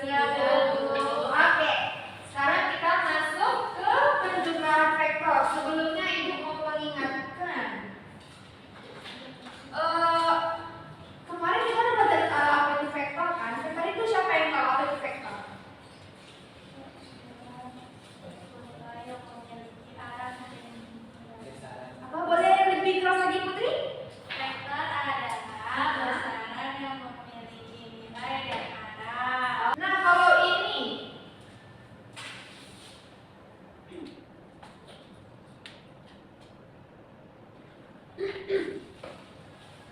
30. Oke. Sekarang kita masuk ke penjumlahan vektor. Sebelumnya Ibu mau mengingatkan. Kemarin kita udah belajar apa itu vektor kan? Tadi itu siapa yang tahu apa itu vektor? Apa boleh lebih keras lagi Putri? Vektor adalah besaran yang memiliki nilai dan arah. Nah, kalau ini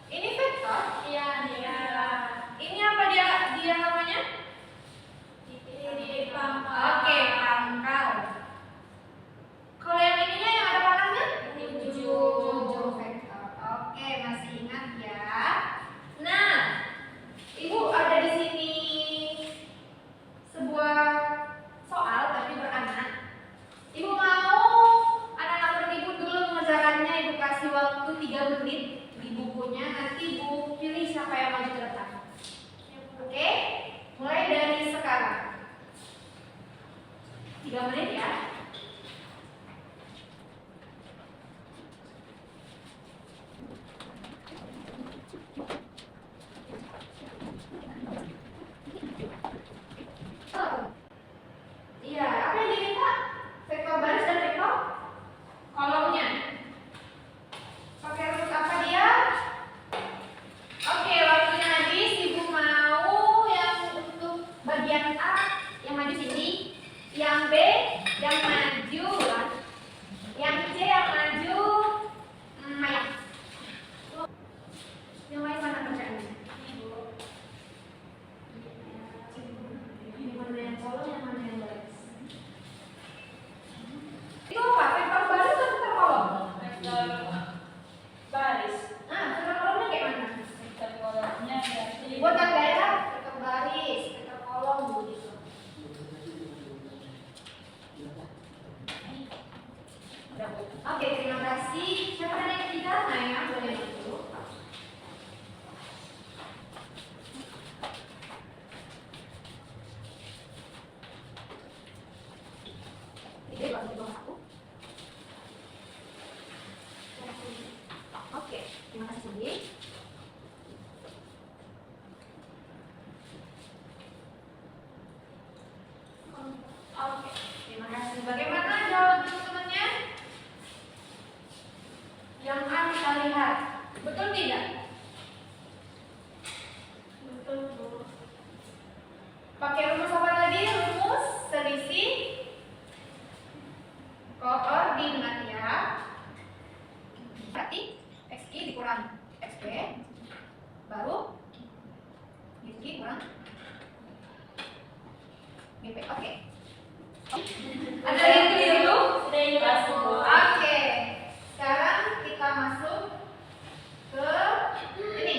ini vektor? Iya, dia. Ini apa dia namanya? Titik pangkal. Oke, pangkal. Kalau yang ininya yang ada pangkalnya? Ujung. Vektor. Oke, masih ingat ya. Nah, Ibu ada di sini sebuah soal tapi beranak. Ibu mau anak-anak Ibu dulu mengerjakannya. Ibu kasih waktu 3 menit di bukunya. Nanti Ibu pilih siapa yang maju ke depan. Oke? Mulai dari sekarang. 3 menit ya. Iya, apa yang diminta? Vektor baris dan vektor kolomnya. Pakai rumus apa dia? Oke, waktunya habis. Ibu mau yang untuk bagian A yang maju sini, yang B yang maju, yang C yang maju, Maya. Yang lain mana kerjaannya? Yang mana yang kolom, yang mana yang baris? Itu apa? Vektor baris atau vektor kolom? Vektor baris. Nah, vektor kolomnya kayak mana? Vektor kolomnya berarti Buat tanda ya, vektor baris, vektor kolom begitu. Oke, terima kasih. Siapa yang ketiga? Naya, boleh dulu. Tiga, dua, tiga, satu. Oke, terima kasih. Oke, terima kasih. Bagaimana jawaban teman-temannya? Yang A kita lihat, betul tidak? betul, Bu. Pakai rumus apa tadi? Rumus selisih koordinat ya. Berarti XI dikurang XB baru XI kurang GP. Oke. Ada yang keliru? Sudah jelas, Bu. Oke. Sekarang kita masuk ke ini.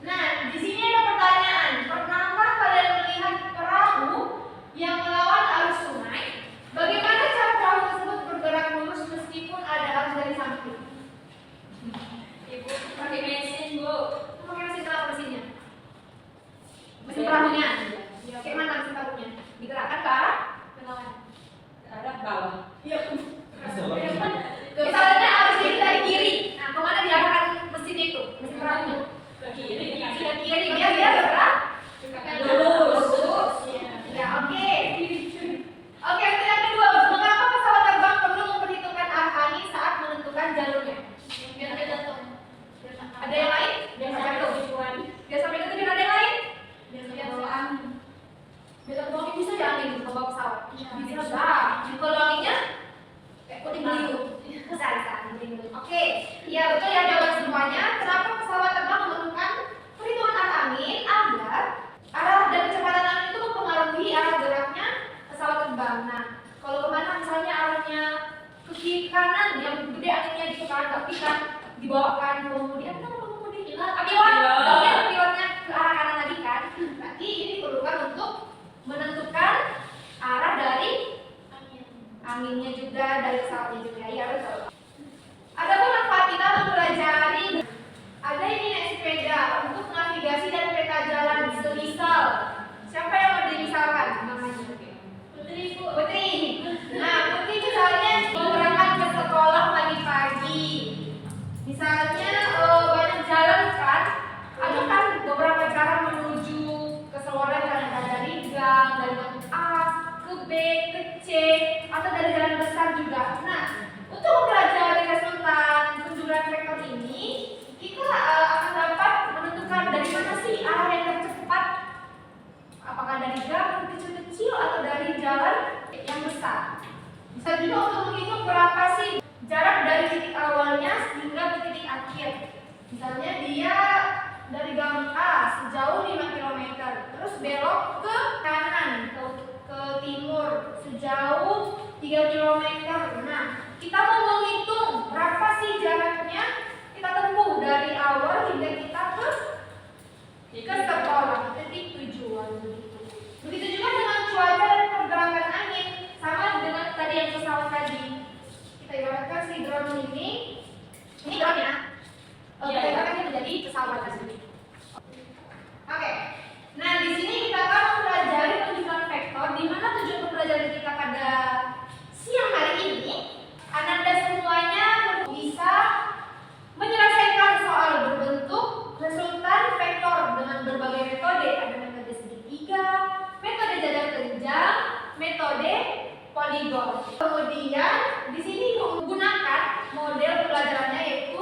Nah, di sini ada pertanyaan. Pernahkah kalian melihat perahu yang melawan arus sungai? Bagaimana cara perahu tersebut bergerak lurus meskipun ada arus dari samping? Ibu pakai mesin, Bu. Pakai mesin apa mesinnya? Mesin perahunya. Kayak mana mesin perahunya? Digerakkan ke arah Ke arah bawah. Iya. Misalnya arus ini dari kiri. Nah, kemana diarahkan mesin itu? Mesin perahunya? Ke kiri. Ke kiri. Dia bergerak Lurus. Ya, oke. Oke, untuk yang kedua, mengapa pesawat terbang perlu memperhitungkan arah angin saat menentukan jalurnya? Biar dia jatuh. Ada yang lain? Biar Biar sampai jatuh. tujuan. Biar sampai ke tujuan. Ada yang lain? Biar bawa angin. Biar terbang bisa di angin ke bawah pesawat. Iya. Bisa. Kalau anginnya kayak putih beliung. Bisa. Oke. Iya, betul ya jawaban semuanya. Kenapa pesawat terbang memerlukan perhitungan arah angin agar arah dan kecepatan angin itu mempengaruhi arah geraknya pesawat terbang. Nah, kalau kemana misalnya arahnya ke kiri kanan, yang gede anginnya ditekan, tapi kan dibawakan kemudian kan pengemudi pilotnya ke arah kanan lagi kan. Berarti ini diperlukan untuk menentukan arah dari anginnya juga, dari pesawatnya juga. Iya betul. Adapun manfaat kita mempelajari, ada ini naik sepeda untuk navigasi dan peta jalan. Semisal, siapa yang mau jadi juga. Nah, untuk mempelajari resultan penjuruan vektor ini, kita akan dapat menentukan dari mana sih arah yang tercepat. Apakah dari jalan kecil-kecil atau dari jalan yang besar. Bisa juga untuk menghitung berapa sih jarak dari titik awalnya hingga ke titik akhir. Misalnya dia dari gang A sejauh 5 km, terus belok ke kanan ke timur sejauh 3 km. Nah, kita mau menghitung berapa sih jaraknya kita tempuh dari awal hingga kita ke sekolah, titik tujuan begitu. Begitu juga dengan cuaca dan pergerakan angin, sama dengan tadi yang pesawat tadi. Kita ibaratkan si drone ini drone ya. Kita ibaratkan menjadi pesawat tadi. Oke. Nah, di sini kita akan mempelajari penjuruan vektor, di mana tujuan pembelajaran kita pada siang hari ini. Ananda semuanya bisa menyelesaikan soal berbentuk resultan vektor dengan berbagai metode. Ada metode segitiga, metode jajar keranjang, metode poligon. Kemudian di sini menggunakan model pembelajarannya yaitu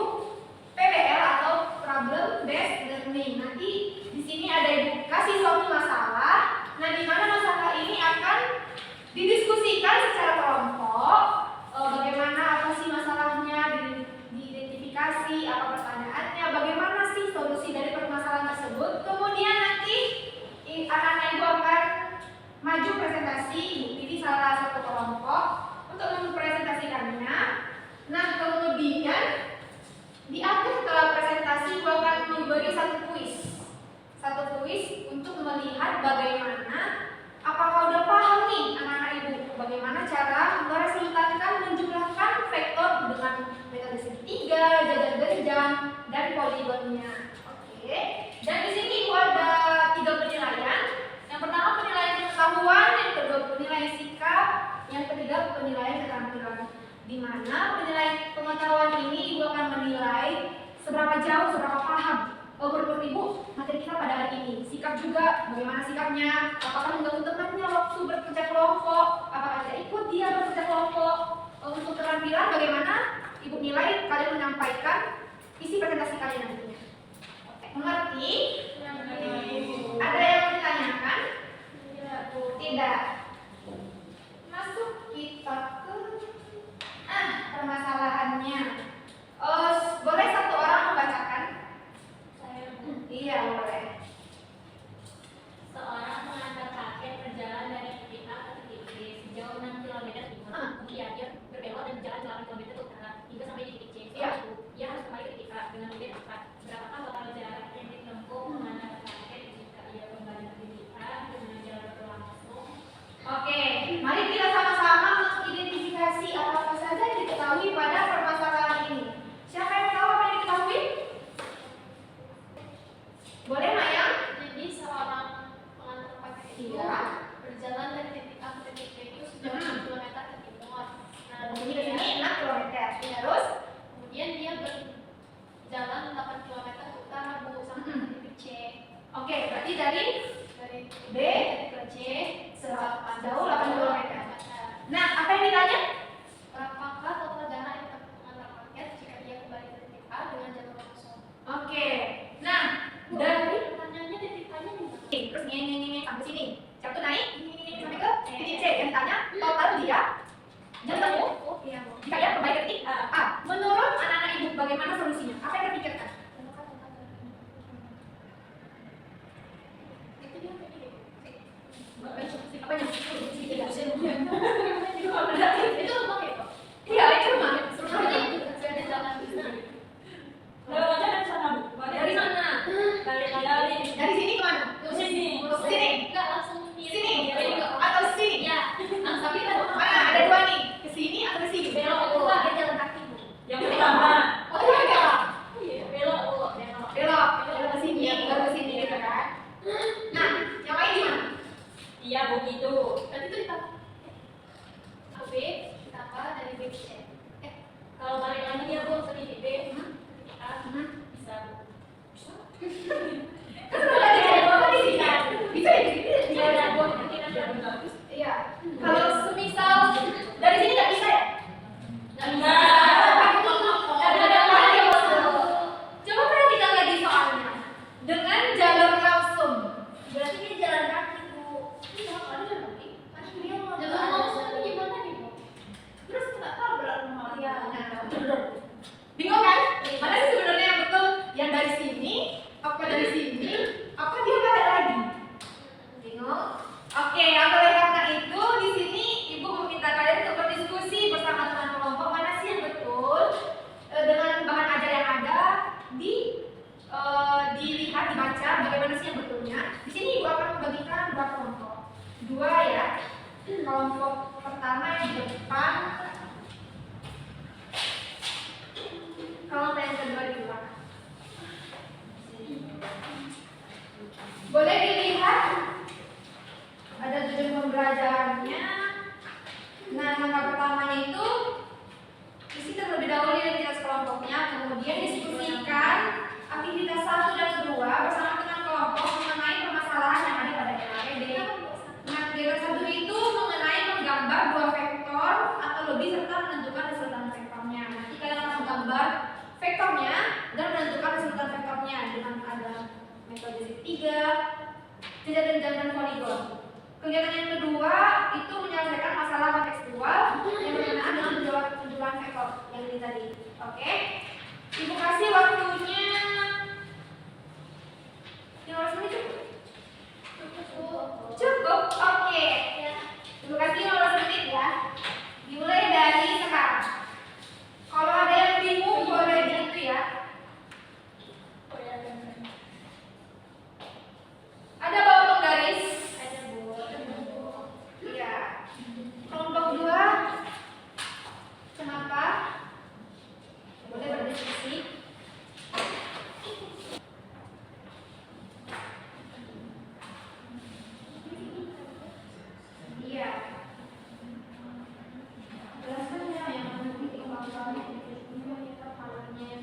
PBL atau Problem Based Learning. Nanti di sini ada ibu kasih suatu masalah. Nah, di mana masalah ini akan didiskusikan secara kelompok. Bagaimana apa sih masalahnya, diidentifikasi apa pertanyaannya, bagaimana sih solusi dari permasalahan tersebut. Kemudian nanti anak-anak ibu akan maju presentasi, ibu pilih salah satu kelompok untuk mempresentasikannya. Nah, kemudian di akhir setelah presentasi ibu akan memberi satu kuis untuk melihat bagaimana apakah udah paham nih anak-anak ibu bagaimana cara meresultankan menjumlahkan vektor dengan metode segitiga, jajar keranjang, dan poligonnya. Oke. Dan di sini ibu ada 3 penilaian. Yang pertama penilaian pengetahuan, yang kedua penilaian sikap, yang ketiga penilaian keterampilan. Di mana penilaian pengetahuan ini ibu akan menilai seberapa jauh, seberapa paham menurut ibu materi kita pada hari ini. Sikap juga, bagaimana sikapnya, apakah mengganggu temannya waktu bekerja kelompok, apakah tidak ikut dia bekerja kelompok. Untuk keterampilan bagaimana ibu nilai kalian menyampaikan isi presentasi kalian nantinya. Oke, mengerti? Ada yang mau ditanyakan? Tidak. Masuk kita ke permasalahannya. Boleh satu orang membacakan? Iya, boleh. Seorang pengantar paket berjalan dari titik A ke titik B sejauh 6 km ke timur. Kemudian dia berbelok dan berjalan 8 km ke utara hingga sampai di titik C. Ia harus kembali ke titik A dengan mobil cepat. Berapakah total jarak yang ditempuh pengantar paket jika ia kembali ke titik A dengan jalan berlangsung? Oke, mari kita sama-sama mengidentifikasi apa saja yang diketahui pada permasalahan ini. Siapa yang tahu apa yang diketahui? Boleh, Maya? Jadi seorang pengantar paket itu berjalan dari titik A ke titik B itu sejauh 6 km ke timur. Nah, Ini di sini 6 km. Terus? kemudian dia berjalan 8 km ke utara Bu sampai ke titik C. Oke, berarti dari Dari B ke C sejauh 8 km. Nah, apa yang ditanya? Berapakah total jarak yang ditempuh pengantar paket jika dia kembali ke titik A dengan jalur langsung? Oke. Nah, dari Pertanyaannya titik A-nya di mana? terus ini sampai sini. Satu naik sampai ke titik C. Yang ditanya total dia jauh tempuh jika dia kembali ke titik A. Menurut anak-anak ibu bagaimana solusinya? Apa yang terpikirkan? Itu dia pilih. Apanya? Itu rumah ya Pak? Iya, itu rumah. Rumahnya sudah ada jalan di sana. Lewat aja dari sana, Bu. Dari mana? Dari sini ke mana? Sini. Sini. Enggak langsung Sini. Atau sini? Ya, tapi Mana? Ada dua nih. Ke sini atau ke sini? belok kedua dia jalan kaki Bu. Yang pertama, Oh, iya. kelompok pertama yang di depan, kelompok yang kedua di belakang. Boleh dilihat ada tujuan pembelajarannya. Nah, langkah pertamanya itu isi terlebih dahulu identitas kelompoknya, kemudian diskusikan aktivitas 1 dan 2 bersama dengan kelompok mengenai permasalahan yang ada pada LAPD. Nah, kegiatan 1 itu mengenai menggambar 2 vektor atau lebih serta menentukan resultan vektornya. Nanti kalian akan menggambar vektornya dan menentukan resultan vektornya dengan ada metode segitiga, tidak jenjang dan poligon. Kegiatan yang kedua itu menyelesaikan masalah kontekstual yang berkenaan dengan penjualan vektor yang ini tadi. Oke, Ibu kasih waktunya 15 menit cukup? Cukup, oke. Ibu kasih 15 menit ya. Dimulai dari sekarang. Kalau ada yang bingung boleh gitu ya. Ada bawa penggaris? Iya. Kelompok 2. Kenapa? Boleh berdiskusi. Iya. Jelaskan ya yang nanti kemampuannya kita palanya.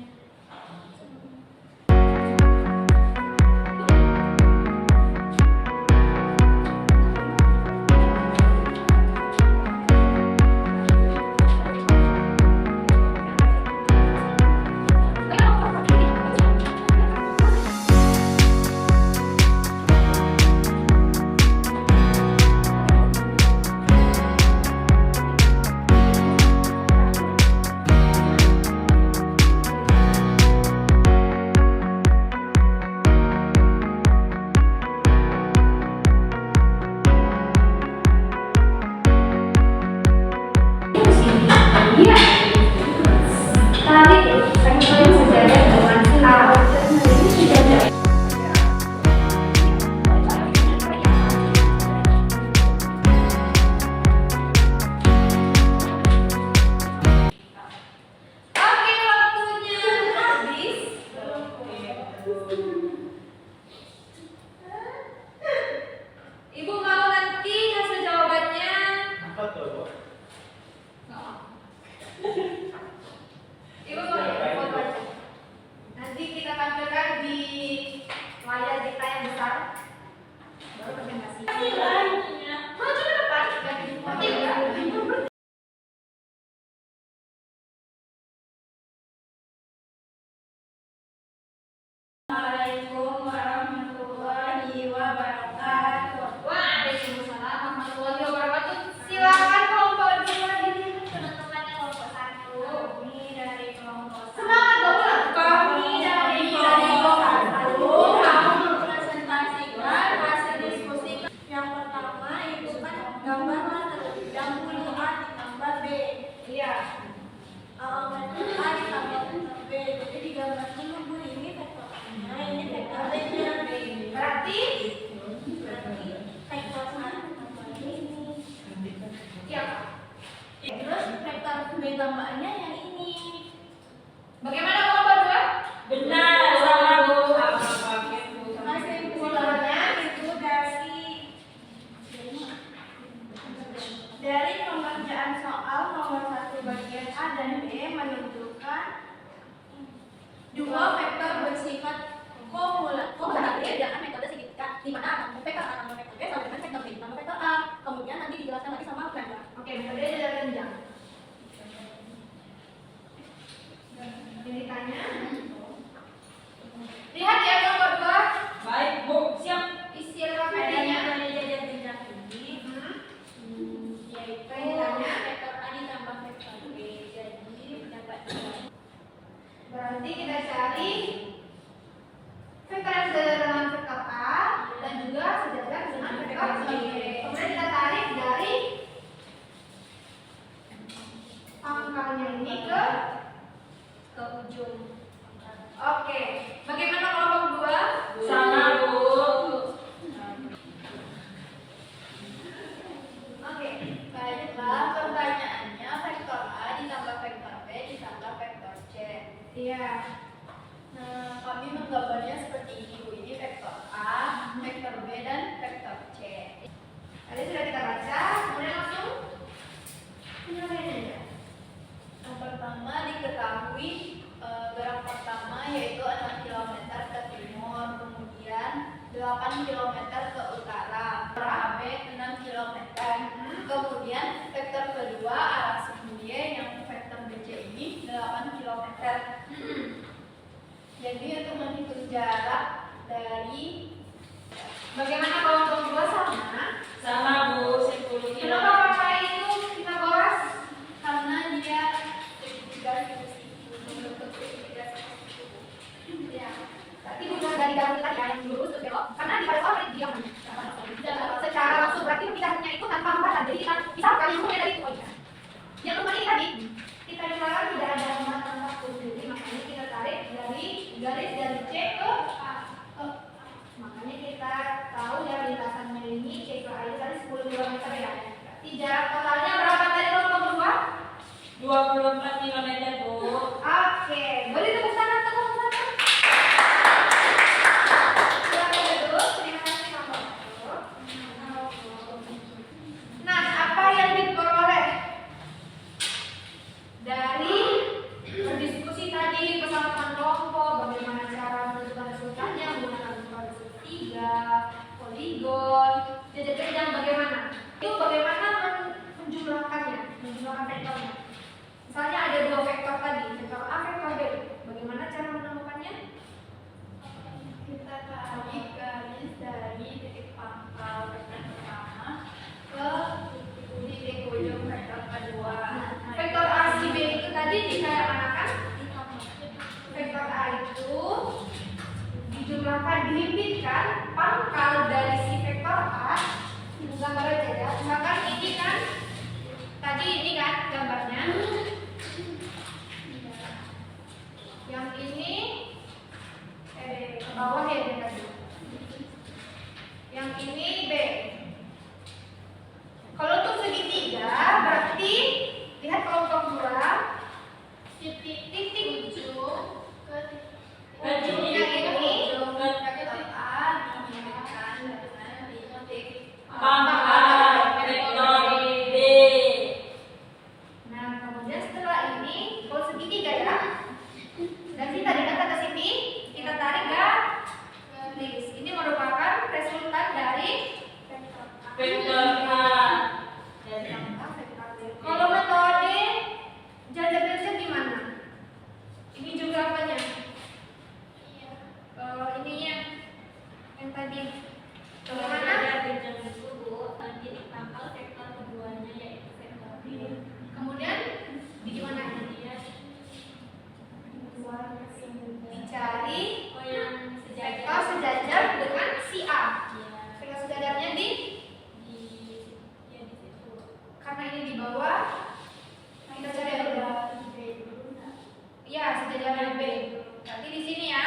Iya. Tadi pengen sejajar dengan sejajar. Oke, waktunya habis. Ibu mau nanti hasil jawabannya? Apa tuh? Ibu mau ya, foto aja. Nanti kita tampilkan di layar kita yang besar. Baru presentasi. Maju ke depan. Oke, ya. Assalamualaikum warahmatullahi wabarakatuh. Waalaikumsalam warahmatullahi wabarakatuh. Silakan kelompok 2 diri teman-teman kelompok 1. Kami dari kelompok Semangat dong. Kami dari kelompok 1 mau mempresentasikan hasil diskusi. Yang pertama itu kan gambarlah terlebih dahulu A ditambah B. Iya. A ditambah B. Jadi digambar dulu Bu, ini vektor A-nya, ini vektor B-nya. Berarti Vektor A tambah ini. ya. Terus vektor B tambahnya yang ini. Bagaimana kelompok 2? Benar, sama Bu. Kesimpulannya itu dari pengerjaan soal nomor 1 bagian A dan B menunjukkan dua vektor bersifat komulatif dengan metode segitiga, di mana vektor A tambah vektor B sama dengan vektor B tambah vektor A. Kemudian nanti dijelaskan lagi sama gambar. Oke, metode jalan jenjang. Ini tanya. Lihat ya kelompok 2. Baik Bu, siap. Isi LKPD-nya. Yaitu Tanya. vektor A ditambah vektor B, jadi dapat Berarti kita cari vektor yang sejajar dengan vektor A dan juga sejajar dengan vektor B. Kemudian kita tarik dari menggambarnya seperti ini, Bu. Ini vektor A, vektor B, dan vektor C. Tadi sudah kita baca, kemudian langsung penyelesaian aja. Yang pertama diketahui gerak pertama yaitu 6 km ke timur, kemudian 8 km ke utara, arah AB 6 km. Kemudian vektor kedua arah sumbu Y yang vektor BC ini 8 km. Jadi untuk menghitung jarak dari Bagaimana kalau untuk dua sama? Sama Bu, 10 km. Kenapa pakai itu Pitagoras? karena dia segitiga bentuk segitiga seperti itu. Ya, berarti bukan dari garis tadi yang lurus ke belok, karena di pada awal dia secara langsung berarti pindahnya itu tanpa hambatan. Jadi kita bisa kali mulai dari itu aja. Yang kembali tadi kita misalkan tidak ada hambatan waktu, jadi makanya kita tarik dari garis C ke A. Makanya kita tahu ya lintasannya ini C ke A itu tadi 10 km ya. Berarti jarak totalnya berapa tadi kalau berdua? 24 km Bu. Oke, boleh tepuk tangan, tepuk tangan. Silakan duduk. Terima kasih Pak Guru. Nah, apa yang diperoleh dari berdiskusi tadi bersama teman kelompok, bagaimana cara menentukan resultannya, menggunakan metode segitiga, poligon, jajar-jajar bagaimana? Itu bagaimana menjumlahkannya, menjumlahkan vektornya. Misalnya ada dua vektor tadi, vektor A, vektor B. Bagaimana cara menemukannya? Kita tarik garis dari titik pangkal vektor pertama ke titik ujung vektor kedua. Vektor A si B itu tadi dikayak-manakan? Vektor A itu dijumlahkan, dilimpitkan pangkal dari si vektor A. Gambar aja ya. Misalkan ini kan, tadi ini kan gambarnya. Yang ini ke bawah ya ini tadi. Yang ini B. Kalau untuk segitiga berarti lihat kelompok dua titik ujung ke ujung yang ini Vektor A dihubungkan dengan titik Pangkal vektor B. Nah, kemudian setelah ini kalau segitiga ya. Dan kita dari kata ke sini kita tarik garis. Ini merupakan resultan dari Vektor A. Kalau metode jajar-jajar gimana? Ini juga apanya? Ininya yang tadi. Bagaimana? Itu Bu, titik pangkal vektor keduanya yaitu vektor B. Kemudian di gimana? Dicari Oh yang vektor sejajar dengan si A. Iya. Vektor sejajarnya di Ya di situ. karena ini di bawah kita cari dulu. Iya, sejajar dengan B. Berarti di sini ya.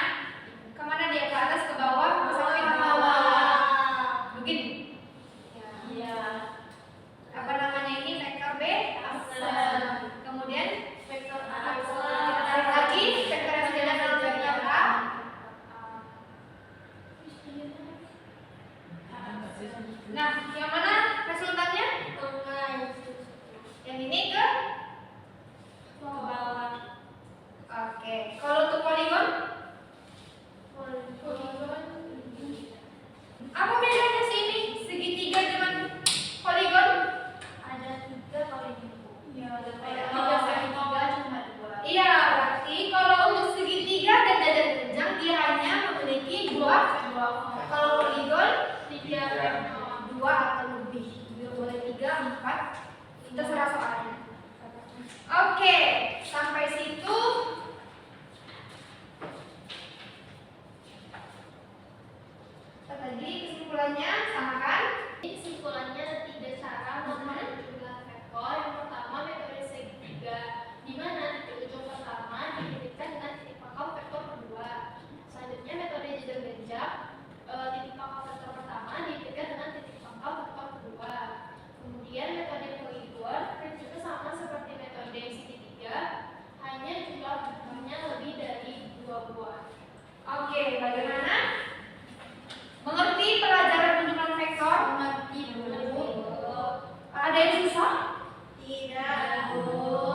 Kemana dia, ke atas, ke bawah, ke samping, ke bawah. Begini. Iya. Apa namanya ini vektor B? Kemudian vektor A. kita tarik lagi vektor yang sejajar dengan vektor A. Nah, yang mana resultannya? Yang ini ke Bawah. Oke. Kalau untuk poligon? Apa bedanya sih ini segitiga dengan poligon? Ada 3 kali gitu. Iya, ada Kalau segitiga cuma 2. Iya, berarti kalau untuk segitiga dan jajar jenjang dia hanya memiliki dua. Kalau poligon dia dua atau lebih. Dia boleh 3, 4. Terserah soalnya. Oke, sampai situ. Tadi kesimpulannya sama kan? Kesimpulannya ada 3 cara untuk menentukan vektor. Yang pertama metode segitiga, di mana titik ujung pertama Tidak, Bu.